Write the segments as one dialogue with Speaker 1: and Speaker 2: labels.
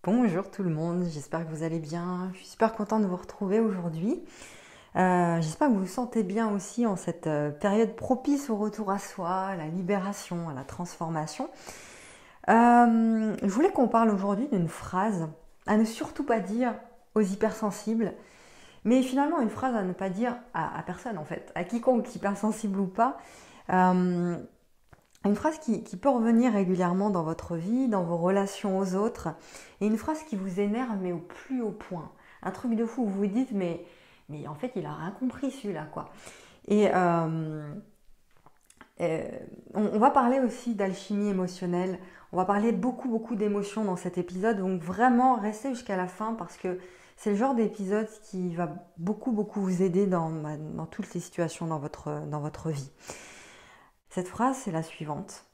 Speaker 1: Bonjour tout le monde, j'espère que vous allez bien. Je suis super contente de vous retrouver aujourd'hui. J'espère que vous vous sentez bien aussi en cette période propice au retour à soi, à la libération, à la transformation. Je voulais qu'on parle aujourd'hui d'une phrase à ne surtout pas dire aux hypersensibles, mais finalement une phrase à ne pas dire à personne en fait, à quiconque, hypersensible ou pas. Euh, une phrase qui peut revenir régulièrement dans votre vie, dans vos relations aux autres, et une phrase qui vous énerve mais au plus haut point. Un truc de fou, vous vous dites mais en fait il a rien compris celui-là quoi. Et euh, on va parler aussi d'alchimie émotionnelle, on va parler beaucoup d'émotions dans cet épisode, donc vraiment restez jusqu'à la fin parce que c'est le genre d'épisode qui va beaucoup vous aider dans toutes les situations dans votre vie. Cette phrase c'est la suivante.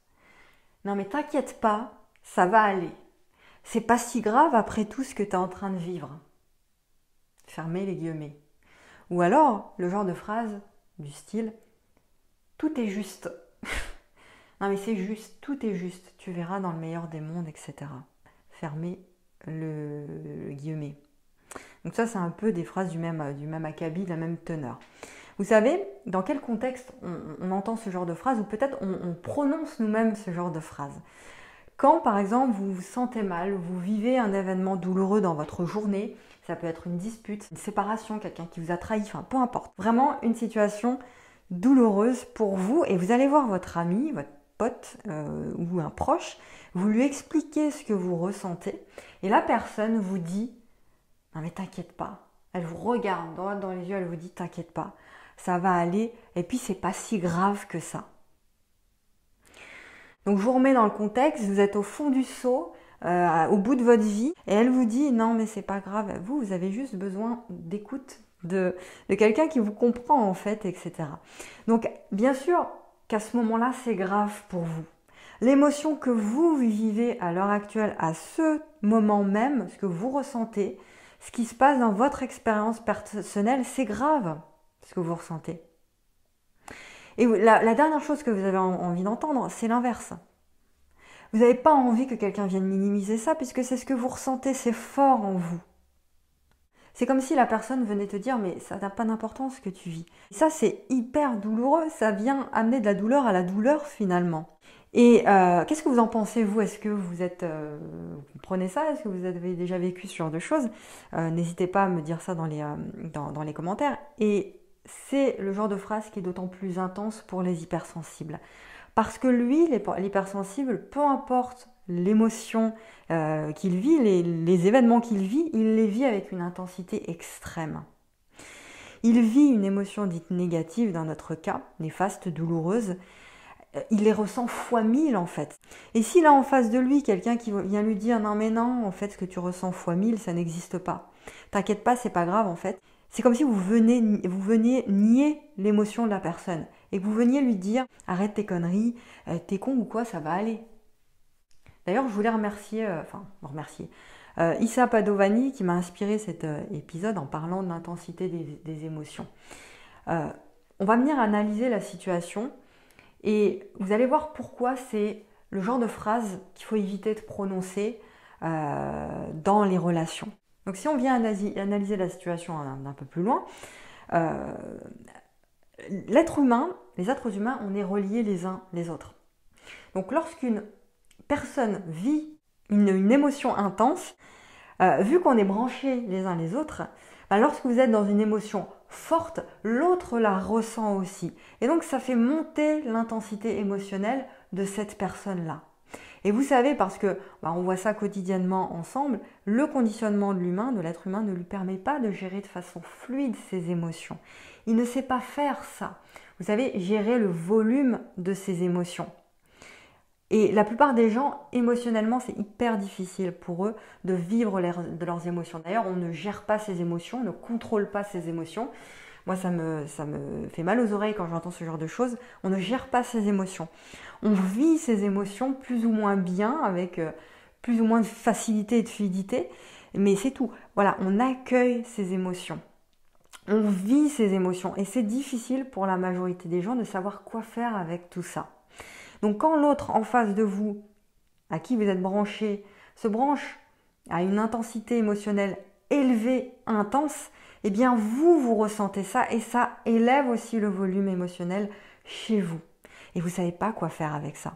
Speaker 1: Non mais t'inquiète pas, ça va aller. C'est pas si grave après tout ce que t'es en train de vivre. Fermez les guillemets. Ou alors, le genre de phrase du style tout est juste. Non mais c'est juste, tout est juste. Tu verras dans le meilleur des mondes, etc. Fermez le guillemet. Donc ça, c'est un peu des phrases du même acabit, de la même teneur. Vous savez, dans quel contexte on entend ce genre de phrase ou peut-être on prononce nous-mêmes ce genre de phrase. Quand, par exemple, vous vous sentez mal, vous vivez un événement douloureux dans votre journée, ça peut être une dispute, une séparation, quelqu'un qui vous a trahi, enfin peu importe. Vraiment une situation douloureuse pour vous et vous allez voir votre ami, votre pote ou un proche, vous lui expliquez ce que vous ressentez et la personne vous dit « Non mais t'inquiète pas ». Elle vous regarde droit dans les yeux, elle vous dit « T'inquiète pas, ça va aller et puis c'est pas si grave que ça ». Donc je vous remets dans le contexte, vous êtes au fond du seau, au bout de votre vie, et elle vous dit non mais c'est pas grave, vous avez juste besoin d'écoute de quelqu'un qui vous comprend en fait, etc. Donc bien sûr qu'à ce moment-là c'est grave pour vous. L'émotion que vous vivez à l'heure actuelle, à ce moment même, ce que vous ressentez, ce qui se passe dans votre expérience personnelle, c'est grave ce que vous ressentez. Et la dernière chose que vous avez envie d'entendre, c'est l'inverse. Vous n'avez pas envie que quelqu'un vienne minimiser ça puisque c'est ce que vous ressentez, c'est fort en vous. C'est comme si la personne venait te dire mais ça n'a pas d'importance ce que tu vis. Et ça c'est hyper douloureux, ça vient amener de la douleur à la douleur finalement. Et qu'est-ce que vous en pensez vous? Est-ce que vous comprenez ça? Est-ce que vous avez déjà vécu ce genre de choses? N'hésitez pas à me dire ça dans les commentaires. Et c'est le genre de phrase qui est d'autant plus intense pour les hypersensibles. Parce que lui, l'hypersensible, peu importe l'émotion qu'il vit, les événements qu'il vit, il les vit avec une intensité extrême. Il vit une émotion dite négative dans notre cas, néfaste, douloureuse, il les ressent fois 1000 en fait. Et s'il a en face de lui quelqu'un qui vient lui dire non mais non, en fait ce que tu ressens fois 1000 ça n'existe pas. T'inquiète pas, c'est pas grave en fait. C'est comme si vous veniez nier l'émotion de la personne et que vous veniez lui dire arrête tes conneries, t'es con ou quoi, ça va aller. D'ailleurs je voulais remercier Issa Padovani qui m'a inspiré cet épisode en parlant de l'intensité des émotions. On va venir analyser la situation. Et vous allez voir pourquoi c'est le genre de phrase qu'il faut éviter de prononcer dans les relations. Donc si on vient analyser la situation d'un peu plus loin, l'être humain, les êtres humains, on est reliés les uns les autres. Donc lorsqu'une personne vit une émotion intense, vu qu'on est branchés les uns les autres, lorsque vous êtes dans une émotion forte, l'autre la ressent aussi. Et donc ça fait monter l'intensité émotionnelle de cette personne-là. Et vous savez, parce que on voit ça quotidiennement ensemble, le conditionnement de l'humain, de l'être humain, ne lui permet pas de gérer de façon fluide ses émotions. Il ne sait pas faire ça. Vous savez, gérer le volume de ses émotions. Et la plupart des gens, émotionnellement, c'est hyper difficile pour eux de vivre de leurs émotions. D'ailleurs, on ne gère pas ses émotions, on ne contrôle pas ses émotions. Moi, ça me fait mal aux oreilles quand j'entends ce genre de choses. On ne gère pas ses émotions. On vit ses émotions plus ou moins bien, avec plus ou moins de facilité et de fluidité, mais c'est tout. Voilà, on accueille ses émotions. On vit ses émotions. Et c'est difficile pour la majorité des gens de savoir quoi faire avec tout ça. Donc quand l'autre en face de vous, à qui vous êtes branché, se branche à une intensité émotionnelle élevée, intense, eh bien vous ressentez ça et ça élève aussi le volume émotionnel chez vous. Et vous ne savez pas quoi faire avec ça.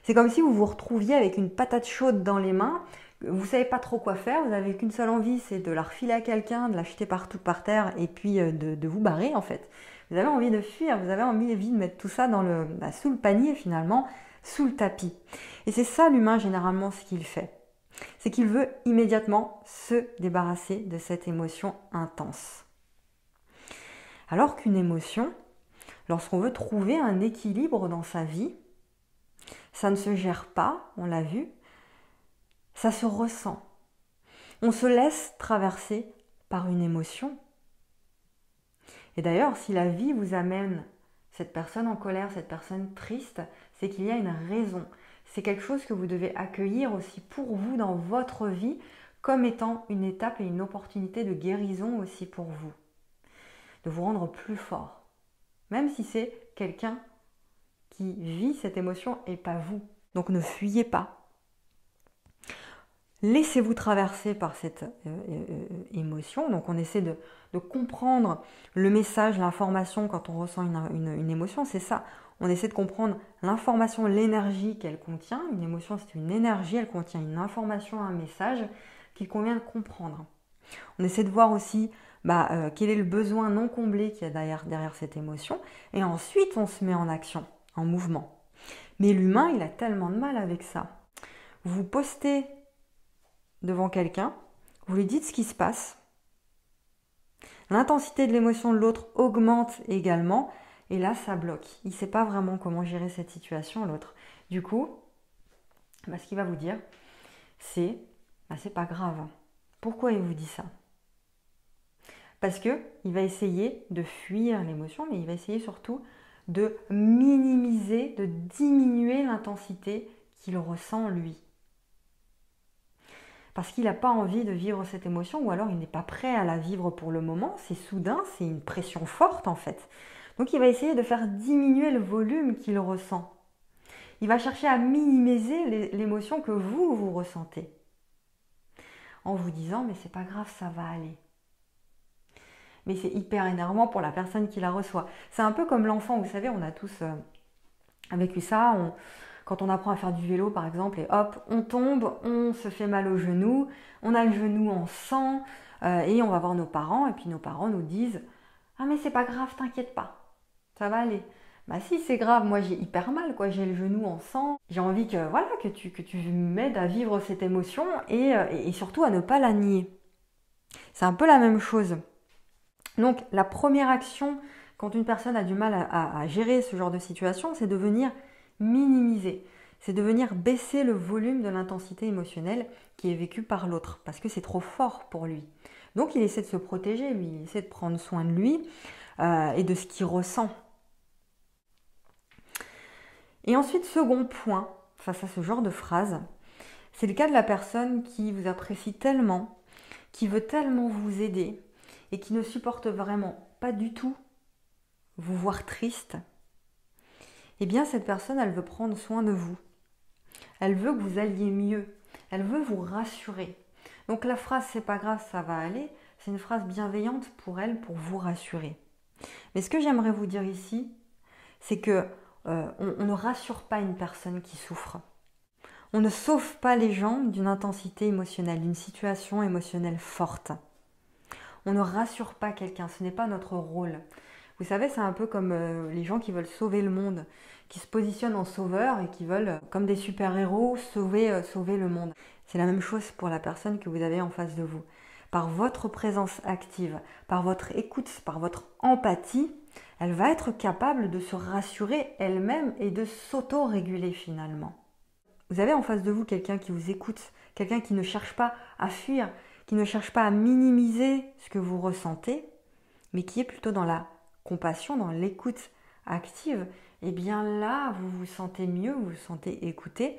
Speaker 1: C'est comme si vous vous retrouviez avec une patate chaude dans les mains, vous ne savez pas trop quoi faire, vous n'avez qu'une seule envie, c'est de la refiler à quelqu'un, de la jeter partout par terre et puis de vous barrer en fait. Vous avez envie de fuir, vous avez envie de mettre tout ça sous le panier finalement, sous le tapis. Et c'est ça l'humain généralement ce qu'il fait. C'est qu'il veut immédiatement se débarrasser de cette émotion intense. Alors qu'une émotion, lorsqu'on veut trouver un équilibre dans sa vie, ça ne se gère pas, on l'a vu, ça se ressent. On se laisse traverser par une émotion. Et d'ailleurs, si la vie vous amène cette personne en colère, cette personne triste, c'est qu'il y a une raison. C'est quelque chose que vous devez accueillir aussi pour vous dans votre vie comme étant une étape et une opportunité de guérison aussi pour vous. De vous rendre plus fort. Même si c'est quelqu'un qui vit cette émotion et pas vous. Donc ne fuyez pas. Laissez-vous traverser par cette émotion. Donc on essaie de comprendre le message, l'information quand on ressent une émotion. C'est ça. On essaie de comprendre l'information, l'énergie qu'elle contient. Une émotion, c'est une énergie, elle contient une information, un message qu'il convient de comprendre. On essaie de voir aussi quel est le besoin non comblé qu'il y a derrière cette émotion. Et ensuite, on se met en action, en mouvement. Mais l'humain, il a tellement de mal avec ça. Vous postez devant quelqu'un, vous lui dites ce qui se passe. L'intensité de l'émotion de l'autre augmente également. Et là, ça bloque. Il ne sait pas vraiment comment gérer cette situation, l'autre. Du coup, ce qu'il va vous dire, c'est pas grave. Pourquoi il vous dit ça? Parce qu'il va essayer de fuir l'émotion, mais il va essayer surtout de minimiser, de diminuer l'intensité qu'il ressent lui. Parce qu'il n'a pas envie de vivre cette émotion, ou alors il n'est pas prêt à la vivre pour le moment. C'est soudain, c'est une pression forte en fait. Donc il va essayer de faire diminuer le volume qu'il ressent. Il va chercher à minimiser l'émotion que vous ressentez. En vous disant, mais c'est pas grave, ça va aller. Mais c'est hyper énervant pour la personne qui la reçoit. C'est un peu comme l'enfant, vous savez, on a tous vécu ça. Quand on apprend à faire du vélo par exemple, et hop, on tombe, on se fait mal au genou, on a le genou en sang, et on va voir nos parents, et puis nos parents nous disent « Ah mais c'est pas grave, t'inquiète pas, ça va aller ». Bah si, c'est grave, moi j'ai hyper mal, j'ai le genou en sang, j'ai envie que tu m'aides à vivre cette émotion et surtout à ne pas la nier. C'est un peu la même chose. Donc la première action, quand une personne a du mal à gérer ce genre de situation, c'est de venir minimiser, c'est de venir baisser le volume de l'intensité émotionnelle qui est vécue par l'autre, parce que c'est trop fort pour lui. Donc il essaie de se protéger, lui, il essaie de prendre soin de lui et de ce qu'il ressent. Et ensuite, second point, face à ce genre de phrase, c'est le cas de la personne qui vous apprécie tellement, qui veut tellement vous aider et qui ne supporte vraiment pas du tout vous voir triste. Eh bien, cette personne, elle veut prendre soin de vous. Elle veut que vous alliez mieux. Elle veut vous rassurer. Donc la phrase « c'est pas grave, ça va aller », c'est une phrase bienveillante pour elle, pour vous rassurer. Mais ce que j'aimerais vous dire ici, c'est que on ne rassure pas une personne qui souffre. On ne sauve pas les gens d'une intensité émotionnelle, d'une situation émotionnelle forte. On ne rassure pas quelqu'un, ce n'est pas notre rôle. Vous savez, c'est un peu comme les gens qui veulent sauver le monde, qui se positionnent en sauveurs et qui veulent, comme des super-héros, sauver le monde. C'est la même chose pour la personne que vous avez en face de vous. Par votre présence active, par votre écoute, par votre empathie, elle va être capable de se rassurer elle-même et de s'auto-réguler finalement. Vous avez en face de vous quelqu'un qui vous écoute, quelqu'un qui ne cherche pas à fuir, qui ne cherche pas à minimiser ce que vous ressentez, mais qui est plutôt dans la compassion, dans l'écoute active. Et bien là, vous vous sentez mieux, vous vous sentez écouté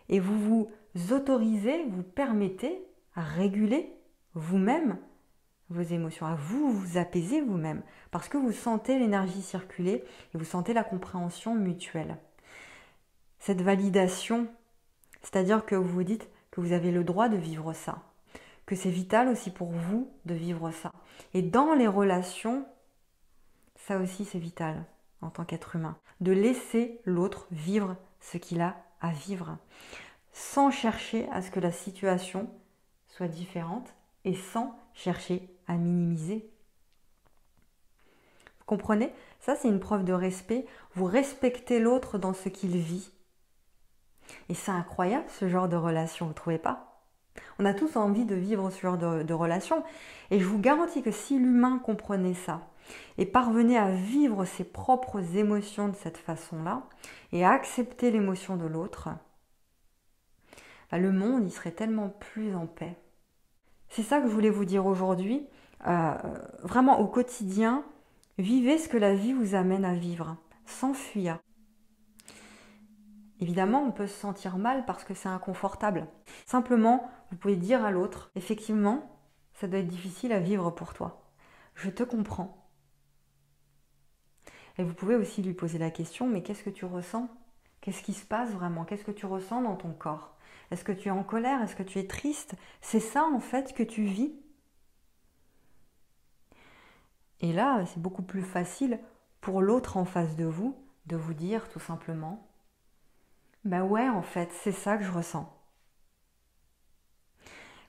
Speaker 1: et vous vous autorisez, vous permettez à réguler vous-même vos émotions, à vous apaiser vous-même, parce que vous sentez l'énergie circuler et vous sentez la compréhension mutuelle. Cette validation, c'est-à-dire que vous vous dites que vous avez le droit de vivre ça, que c'est vital aussi pour vous de vivre ça. Et dans les relations, ça aussi c'est vital en tant qu'être humain, de laisser l'autre vivre ce qu'il a à vivre, sans chercher à ce que la situation soit différente et sans chercher à minimiser. Vous comprenez? Ça, c'est une preuve de respect. Vous respectez l'autre dans ce qu'il vit. Et c'est incroyable ce genre de relation, vous ne trouvez pas? On a tous envie de vivre ce genre de relation. Et je vous garantis que si l'humain comprenait ça et parvenait à vivre ses propres émotions de cette façon-là et à accepter l'émotion de l'autre, le monde il serait tellement plus en paix. C'est ça que je voulais vous dire aujourd'hui. Vraiment au quotidien, vivez ce que la vie vous amène à vivre, sans fuir. Évidemment, on peut se sentir mal parce que c'est inconfortable. Simplement, vous pouvez dire à l'autre, effectivement, ça doit être difficile à vivre pour toi. Je te comprends. Et vous pouvez aussi lui poser la question, mais qu'est-ce que tu ressens? Qu'est-ce qui se passe vraiment? Qu'est-ce que tu ressens dans ton corps? Est-ce que tu es en colère? Est-ce que tu es triste? C'est ça en fait que tu vis. Et là, c'est beaucoup plus facile pour l'autre en face de vous dire tout simplement, bah ouais, en fait, c'est ça que je ressens.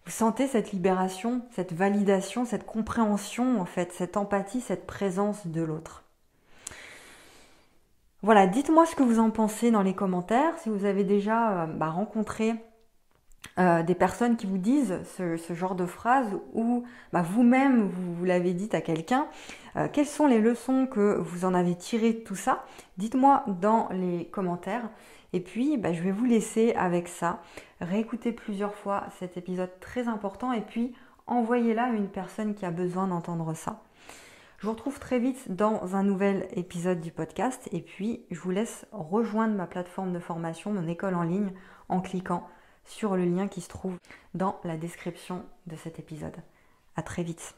Speaker 1: Vous sentez cette libération, cette validation, cette compréhension, en fait, cette empathie, cette présence de l'autre. Voilà, dites-moi ce que vous en pensez dans les commentaires. Si vous avez déjà rencontré des personnes qui vous disent ce genre de phrase ou vous-même vous l'avez dit à quelqu'un, quelles sont les leçons que vous en avez tirées de tout ça? Dites-moi dans les commentaires. Et puis, je vais vous laisser avec ça. Réécoutez plusieurs fois cet épisode très important et puis envoyez-la à une personne qui a besoin d'entendre ça. Je vous retrouve très vite dans un nouvel épisode du podcast et puis je vous laisse rejoindre ma plateforme de formation, mon école en ligne, en cliquant sur le lien qui se trouve dans la description de cet épisode. À très vite.